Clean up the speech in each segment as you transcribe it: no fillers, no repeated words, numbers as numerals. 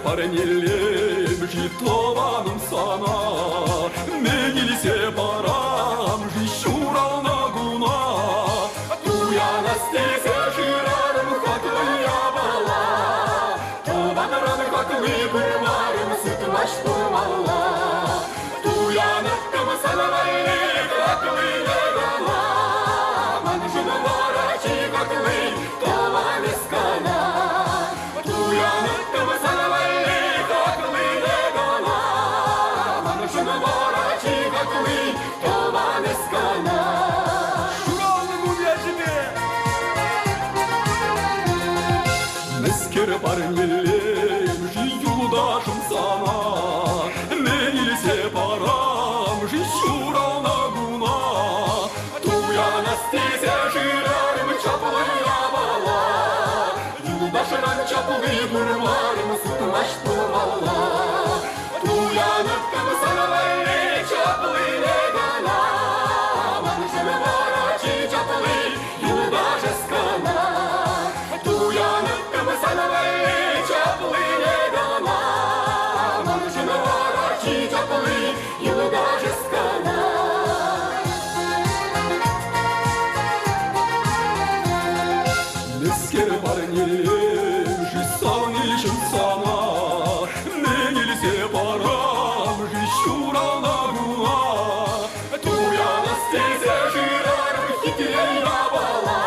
парнелем житованным сана, мегилисе парам жищурал нагуна, туя на стезе жирарым хаклыя бала, туванран хаклы бұрмарым сытмаш тумалла, туя наттым санавайлы хаклы негала, манжын варачи хаклы таван искана, туя наттым санавайлы хаклы негала, манжын варачи хаклы таван искана. Мескер парнелем жиюдашым сана, мегилисе парам жищурал нагуна, туя на стезе жирарым чаплыя бала, юдашыран чаплы бұрмарым сытмаш тумалла, туя наттым санавайлы чаплы негана, манжын варачи чаплы юдаш искана, туя наттым санавайлы чаплы негана, манжын варачи чаплы юдаш искана. Мескер парнелем жисан ишым сана, мегилисе парам жищурал нагуна, туя на стезе жирарым хитрыя бала,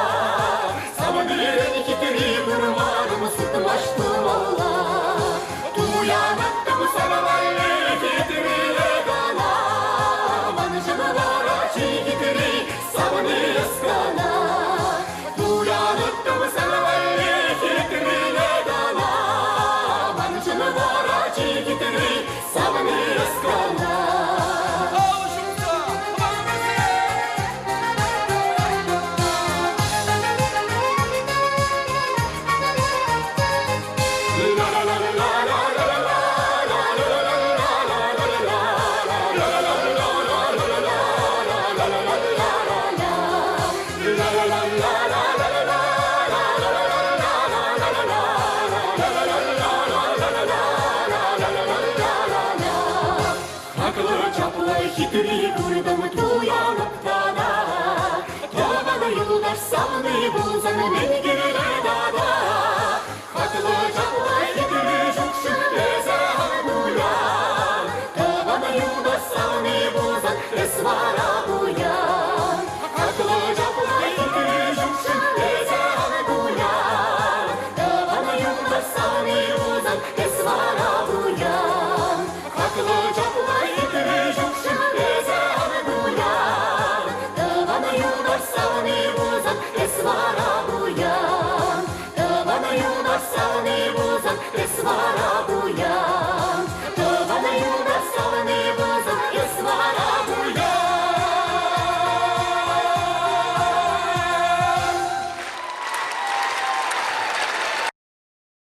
самоглен хитри бұрмарым сытмаш тумалла, туя наттым санавайлы хитри негана, манжын варачи хитри самны искана, туя наттым санавайлы хитри негана, манжын варачи хитри самны искана. Хитрый курдым туя ныктана, таваны юлдаш самны булзан менгире дада, хаклы жаплы хитрый жукшын тезе буян, таваны юлдаш самны булзан эсвара буян, хаклы жаплы хитрый жукшын тезе буян, таваны юлдаш самны булзан эсвара буян, хаклы жаплы хитрый жукшын Esvara buyan, tavana yunar sani buzan.